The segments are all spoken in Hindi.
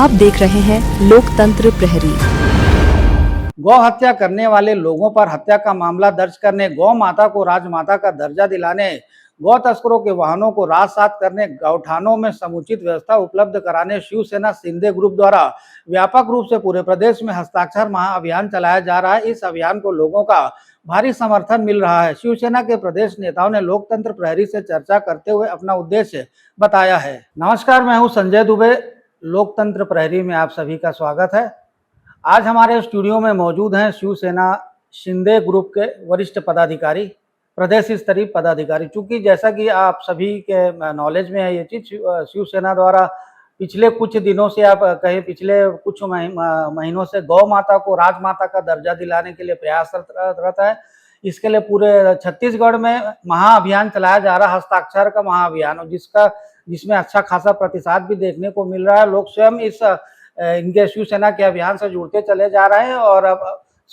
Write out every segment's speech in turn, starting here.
आप देख रहे हैं लोकतंत्र प्रहरी। गौ हत्या करने वाले लोगों पर हत्या का मामला दर्ज करने, गौ माता को राजमाता का दर्जा दिलाने, गौ तस्करों के वाहनों को राजसात करने, गौठानों में समुचित व्यवस्था उपलब्ध कराने शिवसेना शिंदे ग्रुप द्वारा व्यापक रूप से पूरे प्रदेश में हस्ताक्षर महाअभियान चलाया जा रहा है। इस अभियान को लोगों का भारी समर्थन मिल रहा है। शिवसेना के प्रदेश नेताओं ने लोकतंत्र प्रहरी से चर्चा करते हुए अपना उद्देश्य बताया है। नमस्कार, मैं हूं संजय दुबे। लोकतंत्र प्रहरी में आप सभी का स्वागत है। आज हमारे स्टूडियो में मौजूद हैं शिवसेना शिंदे ग्रुप के वरिष्ठ पदाधिकारी, प्रदेश स्तरीय पदाधिकारी। चूंकि जैसा कि आप सभी के नॉलेज में है ये चीज, शिवसेना द्वारा पिछले कुछ दिनों से, आप कहें पिछले कुछ महीनों से गौ माता को राजमाता का दर्जा दिलाने के लिए प्रयासरत रहता है। इसके लिए पूरे छत्तीसगढ़ में महाअभियान चलाया जा रहा है, हस्ताक्षर का महाअभियान, जिसमें अच्छा खासा प्रतिसाद भी देखने को मिल रहा है। लोग स्वयं इनके शिवसेना के अभियान से जुड़ते चले जा रहे हैं और अब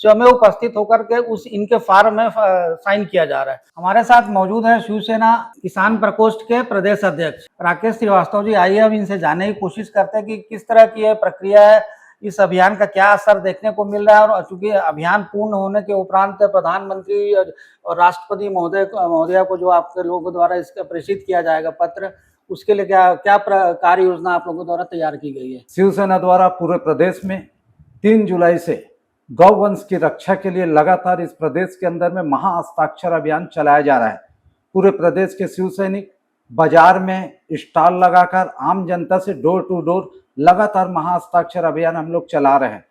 स्वयं उपस्थित होकर के इनके फार्म में साइन किया जा रहा है। हमारे साथ मौजूद है शिवसेना किसान प्रकोष्ठ के प्रदेश अध्यक्ष राकेश श्रीवास्तव जी। आइए अब इनसे जानने की कोशिश करते हैं कि किस तरह की ये प्रक्रिया है, इस अभियान का क्या असर देखने को मिल रहा है। और चूंकि अभियान पूर्ण होने के उपरांत प्रधानमंत्री और राष्ट्रपति महोदया को जो आपके लोगों द्वारा इसका प्रेषित किया जाएगा पत्र, उसके लिए क्या कार्य योजना आप लोगों द्वारा तैयार की गई है? शिवसेना द्वारा पूरे प्रदेश में 3 जुलाई से गौवंश की रक्षा के लिए लगातार इस प्रदेश के अंदर में महा हस्ताक्षर अभियान चलाया जा रहा है। पूरे प्रदेश के शिव सैनिक बाजार में स्टॉल लगाकर आम जनता से डोर टू डोर लगातार महा हस्ताक्षर अभियान हम लोग चला रहे हैं।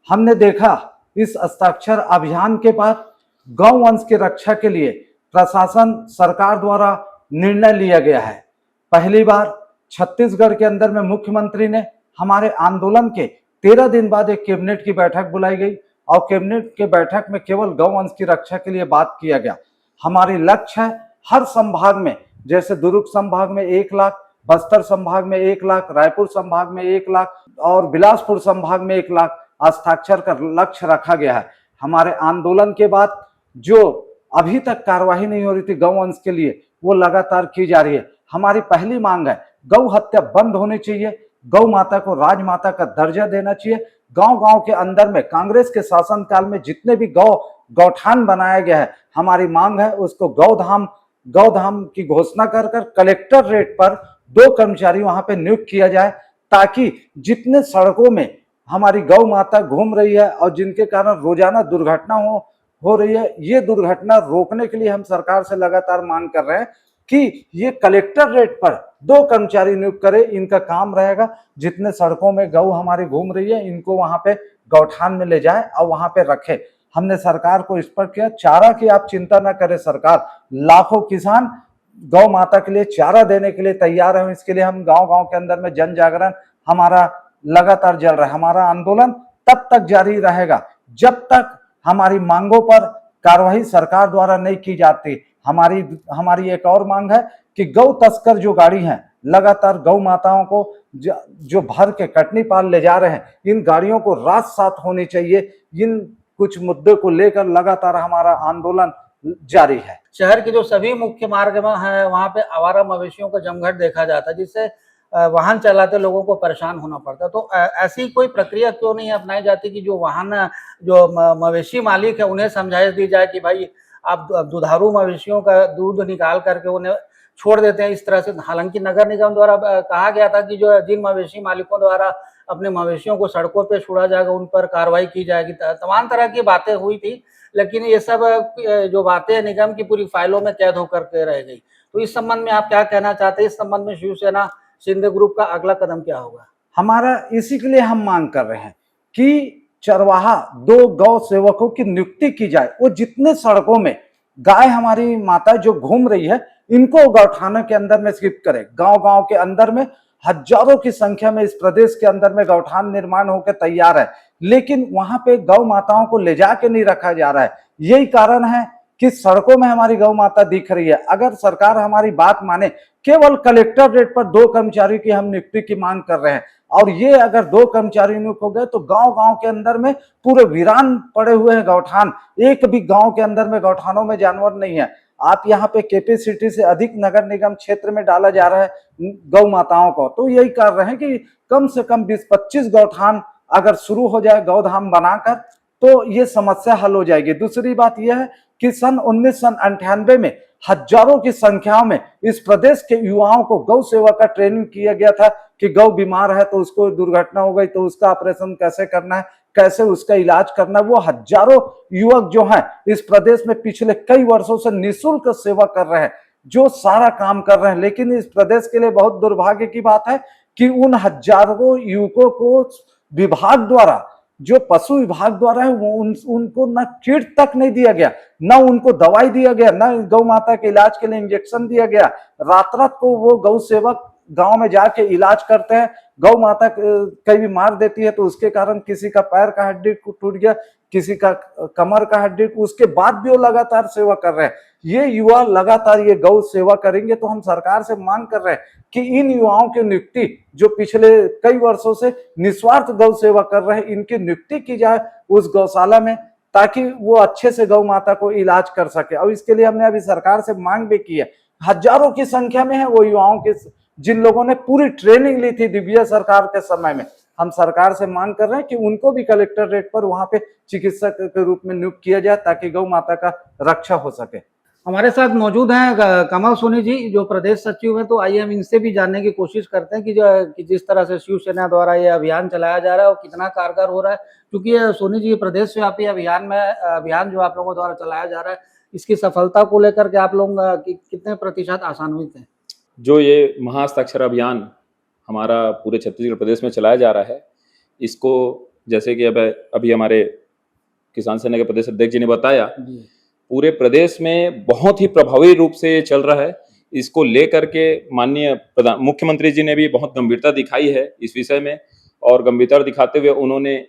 हमने देखा इस हस्ताक्षर अभियान के बाद गौवंश की रक्षा के लिए प्रशासन सरकार द्वारा निर्णय लिया गया है। पहली बार छत्तीसगढ़ के अंदर में मुख्यमंत्री ने हमारे आंदोलन के 13 दिन बाद एक कैबिनेट की बैठक बुलाई गई और कैबिनेट के बैठक में केवल गौवंश की रक्षा के लिए बात किया गया। हमारी लक्ष्य है हर संभाग में, जैसे दुर्ग संभाग में 1 लाख, बस्तर संभाग में 1 लाख, रायपुर संभाग में 1 लाख और बिलासपुर संभाग में 1 लाख हस्ताक्षर का लक्ष्य रखा गया है। हमारे आंदोलन के बाद जो अभी तक कार्यवाही नहीं हो रही थी गौवंश के लिए, वो लगातार की जा रही है। हमारी पहली मांग है गौ हत्या बंद होनी चाहिए, गौ माता को राजमाता का दर्जा देना चाहिए। गांव-गांव के अंदर में कांग्रेस के शासनकाल में जितने भी गौठान बनाया गया है, हमारी मांग है उसको गौधाम की घोषणा कर कलेक्टर रेट पर 2 कर्मचारी वहां पे नियुक्त किया जाए, ताकि जितने सड़कों में हमारी गौ माता घूम रही है और जिनके कारण रोजाना दुर्घटना हो रही है, ये दुर्घटना रोकने के लिए हम सरकार से लगातार मांग कर रहे हैं कि ये कलेक्टर रेट पर 2 कर्मचारी नियुक्त करे। इनका काम रहेगा जितने सड़कों में गौ हमारी घूम रही है, इनको वहां पे गौठान में ले जाए और वहां पे रखे। हमने सरकार को इस पर किया चारा की आप चिंता न करें, सरकार लाखों किसान गौ माता के लिए चारा देने के लिए तैयार है। इसके लिए हम गांव-गांव के अंदर में जन जागरण हमारा लगातार चल रहा है। हमारा आंदोलन तब तक जारी रहेगा जब तक हमारी मांगों पर कार्रवाई सरकार द्वारा नहीं की जाती। हमारी एक और मांग है कि गौ तस्कर जो गाड़ी हैं, लगातार गौ माताओं को जो भर के कटनी पाल ले जा रहे हैं, इन गाड़ियों को राजसात होनी चाहिए। इन कुछ मुद्दों को लेकर लगातार हमारा आंदोलन जारी है। शहर के जो सभी मुख्य मार्ग में है, वहां पे आवारा मवेशियों का जमघट देखा जाता है, जिससे वाहन चलाते लोगों को परेशान होना पड़ता है। तो ऐसी कोई प्रक्रिया क्यों नहीं अपनाई जाती कि जो मवेशी मालिक है उन्हें समझाइश दी जाए कि भाई आप दुधारू मवेशियों का दूध निकाल करके उन्हें छोड़ देते हैं इस तरह से। हालांकि नगर निगम द्वारा कहा गया था कि जिन मवेशी मालिकों द्वारा अपने मवेशियों को सड़कों पे छोड़ा जाएगा, उन पर कार्रवाई की जाएगी। तमाम तरह की बातें हुई थी, लेकिन ये सब जो बातें निगम की पूरी फाइलों में कैद होकर के रह गई। तो इस संबंध में आप क्या कहना चाहते हैं? इस संबंध में शिवसेना शिंदे ग्रुप का अगला कदम क्या होगा? हमारा इसी के लिए हम मांग कर रहे हैं कि चरवाहा 2 गौ सेवकों की नियुक्ति की जाए। वो जितने सड़कों में गाय हमारी माता जो घूम रही है, इनको गौठानों के अंदर में शिफ्ट करे। गांव-गांव के अंदर में हजारों की संख्या में इस प्रदेश के अंदर में गौठान निर्माण होकर तैयार है, लेकिन वहां पे गौ माताओं को ले जाके नहीं रखा जा रहा है। यही कारण है कि सड़कों में हमारी गौ माता दिख रही है। अगर सरकार हमारी बात माने, केवल कलेक्टर रेट पर 2 कर्मचारी की हम नियुक्ति की मांग कर रहे हैं, और ये अगर 2 कर्मचारी नियुक्त हो गए तो गांव-गांव के अंदर में पूरे वीरान पड़े हुए हैं गौठान। एक भी गांव के अंदर में गौठानों में जानवर नहीं है। आप यहाँ पे कैपेसिटी से अधिक नगर निगम क्षेत्र में डाला जा रहा है गौ माताओं को, तो यही कर रहे हैं कि कम से कम 20-25 गौठान अगर शुरू हो जाए गौधाम बनाकर तो ये समस्या हल हो जाएगी। दूसरी बात यह है कि सन 1998 में हजारों की संख्या में इस प्रदेश के युवाओं को गौ सेवा का ट्रेनिंग किया गया था कि गौ बीमार है तो उसको दुर्घटना हो गई तो उसका ऑपरेशन कैसे करना है, कैसे उसका इलाज करना है। वो हजारों युवक जो हैं इस प्रदेश में पिछले कई वर्षों से निःशुल्क सेवा कर रहे हैं, जो सारा काम कर रहे हैं। लेकिन इस प्रदेश के लिए बहुत दुर्भाग्य की बात है कि उन हजारों युवकों को विभाग द्वारा, जो पशु विभाग द्वारा है, उनको न किट तक नहीं दिया गया, न उनको दवाई दिया गया, न गौ माता के इलाज के लिए इंजेक्शन दिया गया। रात रात को वो गौ सेवक गांव में जाके इलाज करते हैं। गौ माता कई भी मार देती है तो उसके कारण किसी का पैर का हड्डी टूट गया, किसी का कमर का हड्डी, उसके बाद भी वो लगातार सेवा कर रहे हैं। ये युवा लगातार ये गौ सेवा करेंगे तो हम सरकार से मांग कर रहे हैं कि इन युवाओं की नियुक्ति, जो पिछले कई वर्षों से निस्वार्थ गौ सेवा कर रहे हैं, इनकी नियुक्ति की जाए उस गौशाला में, ताकि वो अच्छे से गौ माता को इलाज कर सके। और इसके लिए हमने अभी सरकार से मांग भी की है। हजारों की संख्या में है वो युवाओं के, जिन लोगों ने पूरी ट्रेनिंग ली थी दिव्या सरकार के समय में। हम सरकार से मांग कर रहे हैं कि उनको भी कलेक्टर रेट पर वहां पे चिकित्सक के रूप में नियुक्त किया जाए ताकि गौ माता का रक्षा हो सके। हमारे साथ मौजूद हैं कमल सोनी जी, जो प्रदेश सचिव हैं। तो आइए हम इनसे भी जानने की कोशिश करते हैं कि जिस तरह से शिवसेना द्वारा ये अभियान चलाया जा रहा है वो कितना कारगर हो रहा है। क्योंकि ये सोनी जी, प्रदेश व्यापी अभियान जो आप लोगों द्वारा चलाया जा रहा है, इसकी सफलता को लेकर के आप लोग कितने प्रतिशत आशान्वित हैं? जो ये महाहस्ताक्षर अभियान हमारा पूरे छत्तीसगढ़ प्रदेश में चलाया जा रहा है, इसको जैसे कि अभी हमारे किसान सेना के प्रदेश अध्यक्ष जी ने बताया, पूरे प्रदेश में बहुत ही प्रभावी रूप से चल रहा है। इसको लेकर के माननीय मुख्यमंत्री जी ने भी बहुत गंभीरता दिखाई है इस विषय में, और गंभीरता दिखाते हुए उन्होंने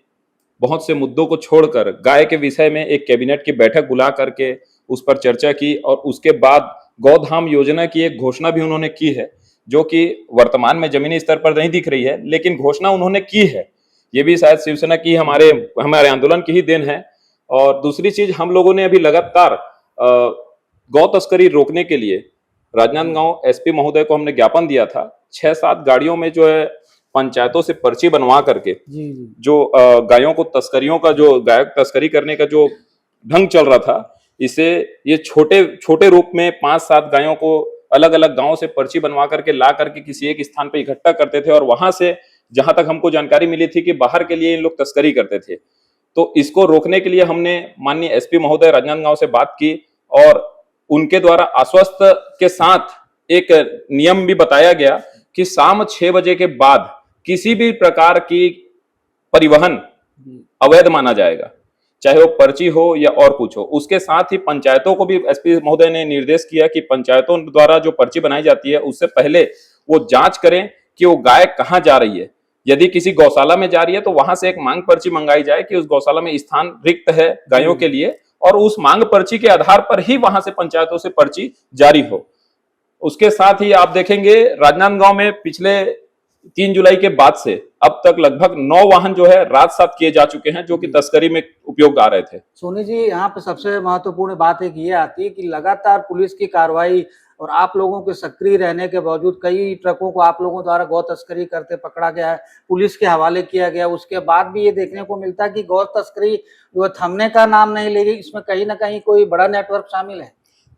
बहुत से मुद्दों को छोड़कर गाय के विषय में एक कैबिनेट की बैठक बुला करके उस पर चर्चा की, और उसके बाद गौधाम योजना की एक घोषणा भी उन्होंने की है, जो कि वर्तमान में जमीनी स्तर पर नहीं दिख रही है, लेकिन घोषणा उन्होंने की है। ये भी शायद शिवसेना की हमारे आंदोलन की ही देन है। और दूसरी चीज, हम लोगों ने अभी लगातार गौ तस्करी रोकने के लिए राजनांदगांव एसपी महोदय को हमने ज्ञापन दिया था। 6-7 गाड़ियों में जो है पंचायतों से पर्ची बनवा करके जो गायों को तस्करियों का, जो गाय तस्करी करने का जो ढंग चल रहा था, इसे ये छोटे रूप में 5-7 गायों को अलग अलग गांवों से पर्ची बनवा करके ला करके किसी एक स्थान पर इकट्ठा करते थे, और वहां से जहां तक हमको जानकारी मिली थी कि बाहर के लिए इन लोग तस्करी करते थे। तो इसको रोकने के लिए हमने माननीय एसपी महोदय राजनांदगांव से बात की, और उनके द्वारा आश्वस्त के साथ एक नियम भी बताया गया कि शाम 6 बजे के बाद किसी भी प्रकार की परिवहन अवैध माना जाएगा, चाहे वो पर्ची हो या और कुछ हो। उसके साथ ही पंचायतों को भी एसपी महोदय ने निर्देश किया कि पंचायतों द्वारा जो पर्ची बनाई जाती है उससे पहले वो जांच करें कि वो गाय कहाँ जा रही है। यदि किसी गौशाला में जा रही है तो वहां से एक मांग पर्ची मंगाई जाए कि उस गौशाला में स्थान रिक्त है गायों के लिए, और उस मांग पर्ची के आधार पर ही वहां से पंचायतों से पर्ची जारी हो। उसके साथ ही आप देखेंगे राजनांदगांव में पिछले 3 जुलाई के बाद से अब तक लगभग 9 वाहन जो है रात-सात किए जा चुके हैं, जो कि तस्करी में उपयोग आ रहे थे। सोनी जी, यहाँ पे सबसे महत्वपूर्ण बात एक ये आती है कि लगातार पुलिस की कार्रवाई और आप लोगों के सक्रिय रहने के बावजूद कई ट्रकों को आप लोगों द्वारा गौ तस्करी करते पकड़ा गया है, पुलिस के हवाले किया गया। उसके बाद भी ये देखने को मिलता है कि गौ तस्करी जो थमने का नाम नहीं ले रही, इसमें कहीं ना कहीं कोई बड़ा नेटवर्क शामिल है।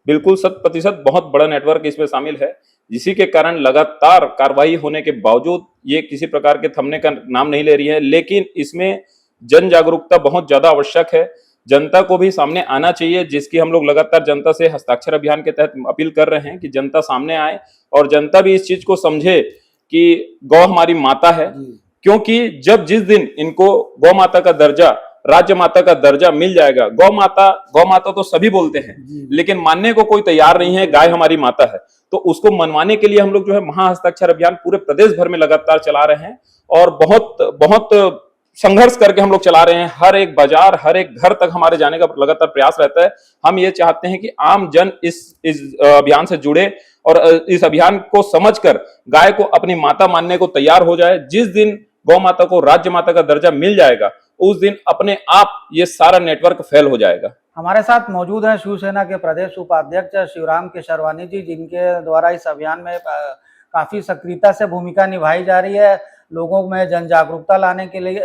बिल्कुल 100% बहुत बड़ा नेटवर्क इसमें शामिल है, जिसी के कारण लगातार कार्रवाई होने के बावजूद ये किसी प्रकार के थमने का नाम नहीं ले रही है। लेकिन इसमें जन जागरूकता बहुत ज्यादा आवश्यक है, जनता को भी सामने आना चाहिए, जिसकी हम लोग लगातार जनता से हस्ताक्षर अभियान के तहत अपील कर रहे हैं कि जनता सामने आए और जनता भी इस चीज को समझे कि गौ हमारी माता है। क्योंकि जिस दिन इनको गौ माता का दर्जा, राज्य माता का दर्जा मिल जाएगा, गौ माता तो सभी बोलते हैं, लेकिन मानने को कोई तैयार नहीं है, गाय हमारी माता है। तो उसको मनवाने के लिए हम लोग जो है महाहस्ताक्षर अभियान पूरे प्रदेश भर में लगातार चला रहे हैं, और बहुत संघर्ष करके हम लोग चला रहे हैं। हर एक बाजार, हर एक घर तक हमारे जाने का लगातार प्रयास रहता है। हम ये चाहते हैं कि आम जन इस अभियान से जुड़े और इस अभियान को समझकर गाय को अपनी माता मानने को तैयार हो जाए। जिस दिन गौ माता को राज्य माता का दर्जा मिल जाएगा, उस दिन अपने आप ये सारा नेटवर्क फेल हो जाएगा। हमारे साथ मौजूद हैं शिवसेना के प्रदेश उपाध्यक्ष शिवराम केशरवानी जी, जिनके द्वारा इस अभियान में काफी सक्रियता से भूमिका निभाई जा रही है। लोगों में जन जागरूकता लाने के लिए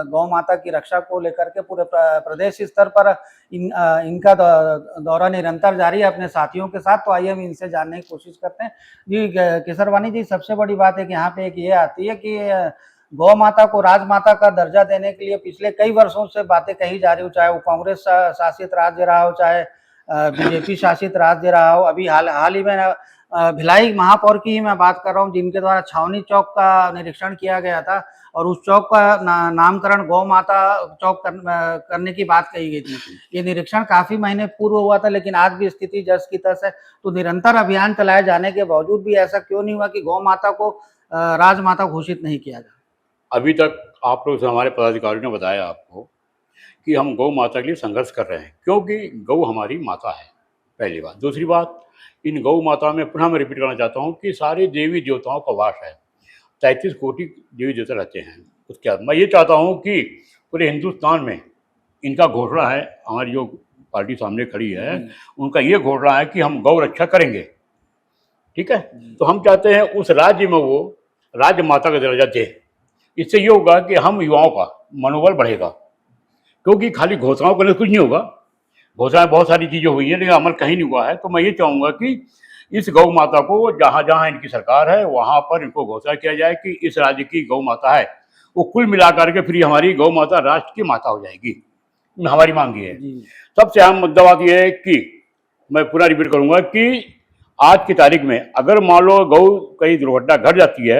गौ माता की रक्षा को लेकर के पूरे प्रदेश स्तर पर इनका दौरा निरंतर जारी है अपने साथियों के साथ। तो आइए हम इनसे जानने की कोशिश करते हैं। जी केशरवानी जी, सबसे बड़ी बात है कि यहाँ पे एक ये आती है कि गौ माता को राजमाता का दर्जा देने के लिए पिछले कई वर्षों से बातें कही जा रही हो, चाहे वो कांग्रेस शासित राज्य रहा हो, चाहे बीजेपी शासित राज्य रहा हो। अभी हाल ही में भिलाई महापौर की ही मैं बात कर रहा हूँ, जिनके द्वारा छावनी चौक का निरीक्षण किया गया था और उस चौक का नामकरण गौ माता चौक करने की बात कही गई थी। ये निरीक्षण काफी महीने पूर्व हुआ था, लेकिन आज भी स्थिति जस की तस है। तो निरंतर अभियान चलाए जाने के बावजूद भी ऐसा क्यों नहीं हुआ कि गौ माता को राजमाता घोषित नहीं किया जाए? अभी तक आप लोग से हमारे पदाधिकारियों ने बताया आपको कि हम गौ माता के लिए संघर्ष कर रहे हैं, क्योंकि गौ हमारी माता है, पहली बात। दूसरी बात, इन गौ माता में पुनः मैं रिपीट करना चाहता हूँ कि सारे देवी देवताओं का वास है, 33 कोटि देवी देवता रहते हैं। उसके बाद मैं ये चाहता हूँ कि पूरे हिंदुस्तान में इनका घोषणा है, हमारी जो पार्टी सामने खड़ी है उनका ये घोषणा है कि हम गौ रक्षा करेंगे, ठीक है। तो हम चाहते हैं उस राज्य में वो राज्य माता का दर्जा दे। इससे ये होगा कि हम युवाओं का मनोबल बढ़ेगा, क्योंकि खाली घोषणाओं करने से कुछ नहीं होगा। घोषणाएं बहुत सारी चीज़ें हुई है, लेकिन अमल कहीं नहीं हुआ है। तो मैं ये चाहूँगा कि इस गौ माता को जहाँ जहाँ इनकी सरकार है वहाँ पर इनको घोषणा किया जाए कि इस राज्य की गौ माता है, वो कुल मिला करके फिर हमारी गौ माता राष्ट्र की माता हो जाएगी। हमारी मांग ये है। सबसे अहम मुद्दा बात यह है कि मैं पूरा रिपीट करूँगा कि आज की तारीख में अगर मान लो गौ कहीं दुर्घटना घट जाती है,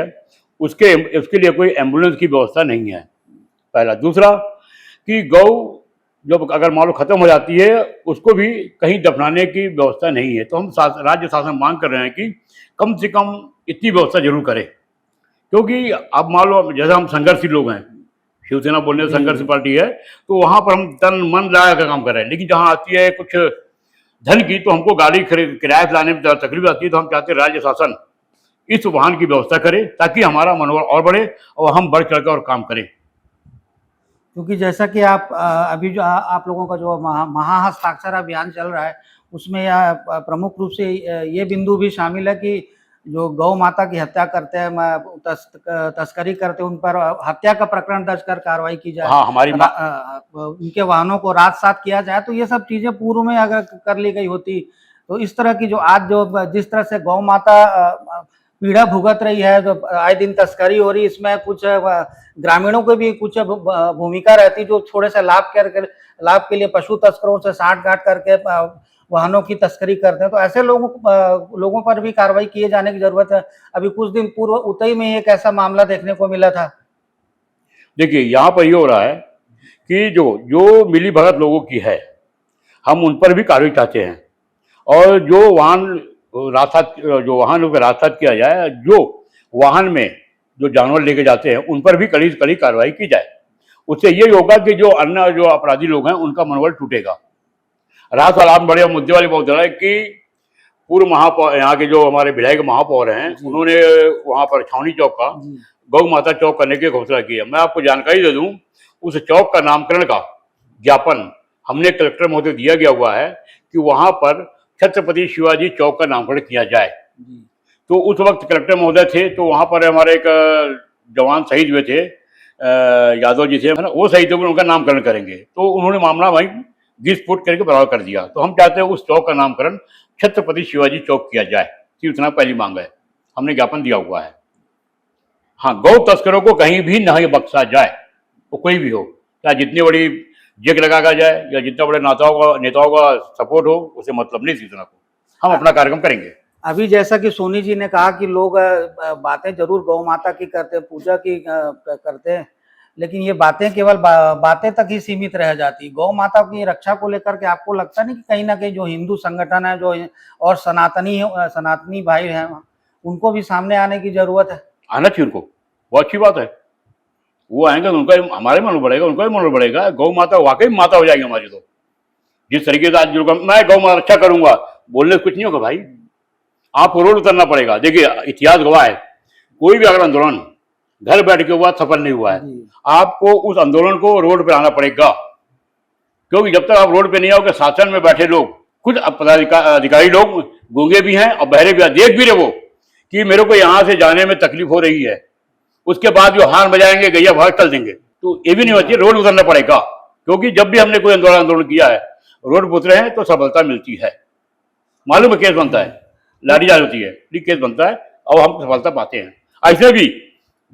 उसके लिए कोई एम्बुलेंस की व्यवस्था नहीं है, पहला। दूसरा कि गौ जब अगर मान लो खत्म हो जाती है, उसको भी कहीं दफनाने की व्यवस्था नहीं है। तो हम राज्य शासन मांग कर रहे हैं कि कम से कम इतनी व्यवस्था जरूर करें, क्योंकि अब मान लो जैसे हम संघर्षशील लोग हैं, शिवसेना बोलने से संघर्ष पार्टी है, तो वहाँ पर हम तन मन लगा कर काम कर रहे हैं। लेकिन जहाँ आती है कुछ धन की, तो हमको गाड़ी किराए से लाने में तकलीफ आती है। तो हम चाहते हैं राज्य शासन इस वाहन की व्यवस्था करे, ताकि हमारा मनोबल और बढ़े और हम बढ़ चढ़ कर और काम करें। क्योंकि जैसा कि आप अभी जो आप लोगों का जो महाहस्ताक्षर अभियान चल रहा है, उसमें यह प्रमुख रूप से ये बिंदु भी शामिल है कि जो गौ माता की हत्या करते हैं, तस्करी करते हैं, उन पर हत्या का प्रकरण दर्ज कर कार्रवाई की जाए। हाँ, हमारी उनके वाहनों को रात-सात किया जाए। तो ये सब चीजें पूर्व में अगर कर ली गई होती, तो इस तरह की जो आज जो जिस तरह से गौ माता पीड़ा भुगत रही है, जो आए दिन तस्करी हो रही, इसमें कुछ ग्रामीणों को भी कुछ भूमिका रहती, जो थोड़े से लाभ के लिए पशु तस्करों से साठ-गांठ करके वाहनों की तस्करी करते हैं। तो ऐसे लोगों पर भी कार्रवाई किए जाने की जरूरत है। अभी कुछ दिन पूर्व उतई में एक ऐसा मामला देखने को मिला था। देखिए, यहाँ पर ये हो रहा है कि जो मिली भगत लोगों की है, हम उन पर भी कार्रवाई चाहते हैं, और जो वाहन रास्ता किया जाए, जो वाहन में जो जानवर लेके जाते हैं, उन पर भी कड़ी कार्रवाई की जाए। उससे ये होगा कि जो अन्य जो अपराधी लोग हैं उनका मनोबल टूटेगा। रात वाला बड़े मुद्दे वाली बात है कि पूर्व महापौर यहाँ के जो हमारे भिलाई के महापौर हैं, उन्होंने वहाँ पर छावनी चौक का गौ माता चौक करने की घोषणा की है। मैं आपको जानकारी दे दूं, उस चौक का नामकरण का ज्ञापन हमने कलेक्टर महोदय दिया गया हुआ है कि वहाँ पर छत्रपति शिवाजी चौक का नामकरण किया जाए। तो उस वक्त कलेक्टर महोदय थे, तो वहाँ पर हमारे एक जवान शहीद हुए थे, यादव जी थे, है ना, वो शहीद हुए, उनका नामकरण करेंगे। तो उन्होंने मामला वहीं घिस फुट करके बराबर कर दिया। तो हम चाहते हैं उस चौक का नामकरण छत्रपति शिवाजी चौक किया जाए, कि उतना पहली मांग है, हमने ज्ञापन दिया हुआ है। हाँ, गौ तस्करों को कहीं भी नहीं बख्शा जाए, वो कोई भी हो, चाहे जितनी बड़ी जेक लगा जाए या जितना बड़े नेताओं का सपोर्ट हो, उसे मतलब नहीं सूचना को, हम अपना कार्यक्रम करेंगे। अभी जैसा कि सोनी जी ने कहा कि लोग बातें जरूर गौ माता की करते हैं, पूजा की करते हैं, लेकिन ये बातें केवल बातें तक ही सीमित रह जाती। गौ माता की रक्षा को लेकर के आपको लगता नहीं कि कहीं ना कहीं जो हिंदू संगठन है, जो और सनातनी भाई हैं, उनको भी सामने आने की जरूरत है? आना चाहिए उनको, बहुत अच्छी बात है। वो आएंगे तो उनका हमारे मनोबल बढ़ेगा, उनका भी मनोबल बढ़ेगा। गौ माता वाकई माता हो जाएगी हमारी। तो जिस तरीके से आज जो मैं गौ माता रक्षा करूंगा बोलने से कुछ नहीं होगा भाई, आपको रोड उतरना पड़ेगा। देखिए, इतिहास गवाह है, कोई भी अगर आंदोलन घर बैठ के हुआ सफल नहीं हुआ है। जी। आपको उस आंदोलन को रोड पे आना पड़ेगा, क्योंकि जब तक आप रोड पे नहीं आओगे, शासन में बैठे लोग, कुछ अधिकारी लोग गूंगे भी हैं और बहरे भी हैं, देख भी रहे वो कि मेरे को यहाँ से जाने में तकलीफ हो रही है, उसके बाद जो हार बजाएंगे, गैया भाग चल देंगे। तो ये भी नहीं होती, रोड उतरना पड़ेगा, क्योंकि जब भी हमने कोई आंदोलन किया है, रोड पर उतरे हैं तो सफलता मिलती है। मालूम है केस बनता है, लाठीचार्ज होती है, केस बनता है और हम सफलता पाते हैं। ऐसे भी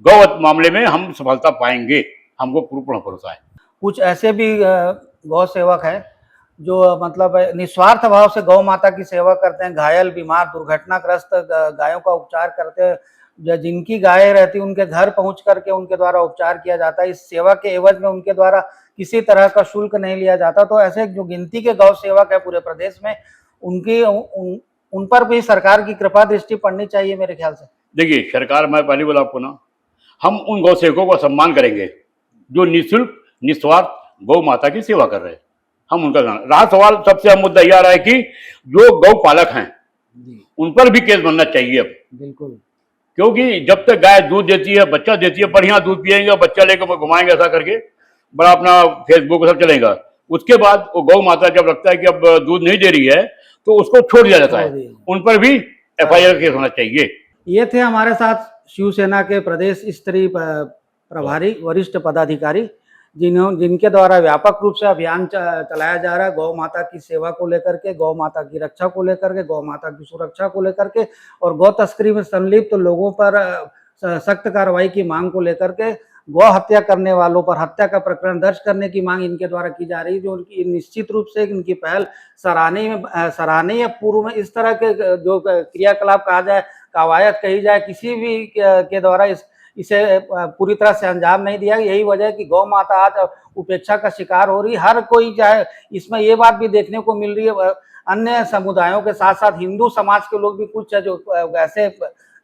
गौ मामले में हम सफलता पाएंगे, हमको पूर्ण भरोसा है। कुछ ऐसे भी गौ सेवक हैं जो मतलब निस्वार्थ भाव से गौ माता की सेवा करते हैं, घायल, बीमार, दुर्घटनाग्रस्त गायों का उपचार करते हैं, जिनकी गायें रहती उनके घर पहुंच करके उनके द्वारा उपचार किया जाता है। इस सेवा के एवज में उनके द्वारा किसी तरह का शुल्क नहीं लिया जाता। तो ऐसे जो गिनती के गौ सेवक है पूरे प्रदेश में, उन पर भी सरकार की कृपा दृष्टि पड़नी चाहिए मेरे ख्याल से। देखिए, सरकार, मैं पहले बोला आपको ना, हम उन गौ सेवकों का सम्मान करेंगे जो निःशुल्क निस्वार्थ गौ माता की सेवा कर रहे हैं, हम उनका रहा सवाल। सबसे अहम मुद्दा यह आ रहा है कि जो गौ पालक हैं उन पर भी केस बनना चाहिए अब, बिल्कुल, क्योंकि जब तक गाय दूध देती है, बच्चा देती है, बढ़िया दूध पिएंगे, बच्चा लेकर घुमाएंगे ऐसा करके, बड़ा अपना फेसबुक सब चलेगा। उसके बाद वो गौ माता जब लगता है कि अब दूध नहीं दे रही है तो उसको छोड़ दिया जाता है। उन पर भी FIR केस होना चाहिए। ये थे हमारे साथ शिवसेना के प्रदेश स्तरीय प्रभारी वरिष्ठ पदाधिकारी, जिनके द्वारा व्यापक रूप से अभियान चलाया जा रहा है गौ माता की सेवा को लेकर के, गौ माता की रक्षा को लेकर के, गौ माता की सुरक्षा को लेकर के और गौ तस्करी में संलिप्त लोगों पर सख्त कार्रवाई की मांग को लेकर के, गौ हत्या करने वालों पर हत्या का प्रकरण दर्ज करने की मांग इनके द्वारा की जा रही है। जो उनकी निश्चित रूप से इनकी पहल सराहनीय। पूर्व में इस तरह के जो क्रियाकलाप कहा जाए, कवायद कही जाए, किसी भी के द्वारा इसे पूरी तरह से अंजाम नहीं दिया। यही वजह है कि गौ माता आज उपेक्षा का शिकार हो रही है। हर कोई चाहे, इसमें ये बात भी देखने को मिल रही है, अन्य समुदायों के साथ साथ हिंदू समाज के लोग भी कुछ है जो ऐसे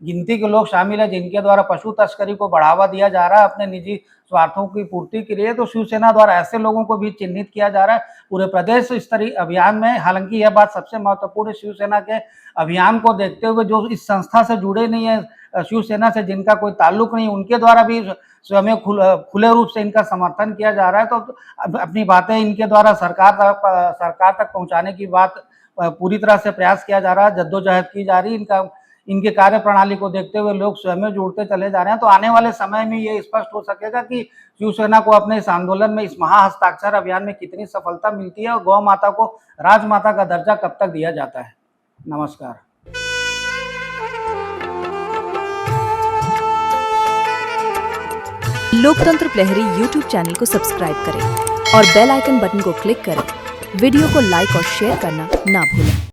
गिनती के लोग शामिल हैं जिनके द्वारा पशु तस्करी को बढ़ावा दिया जा रहा है अपने निजी स्वार्थों की पूर्ति के लिए। तो शिवसेना द्वारा ऐसे लोगों को भी चिन्हित किया जा रहा है पूरे प्रदेश स्तरीय अभियान में। हालांकि यह बात सबसे महत्वपूर्ण है, शिवसेना के अभियान को देखते हुए जो इस संस्था से जुड़े नहीं है, शिवसेना से जिनका कोई ताल्लुक नहीं, उनके द्वारा भी स्वयं खुले रूप से इनका समर्थन किया जा रहा है। तो अपनी बातें इनके द्वारा सरकार तक पहुंचाने की बात पूरी तरह से प्रयास किया जा रहा है, जद्दोजहद की जा रही है। इनके कार्य प्रणाली को देखते हुए लोग स्वयं जुड़ते चले जा रहे हैं। तो आने वाले समय में ये स्पष्ट हो सकेगा कि शिवसेना को अपने इस आंदोलन में, इस महाहस्ताक्षर अभियान में कितनी सफलता मिलती है और गौ माता को राजमाता का दर्जा कब तक दिया जाता है। नमस्कार। लोकतंत्र प्रहरी YouTube चैनल को सब्सक्राइब करें और बेल आइकन बटन को क्लिक करें। वीडियो को लाइक और शेयर करना ना भूलें।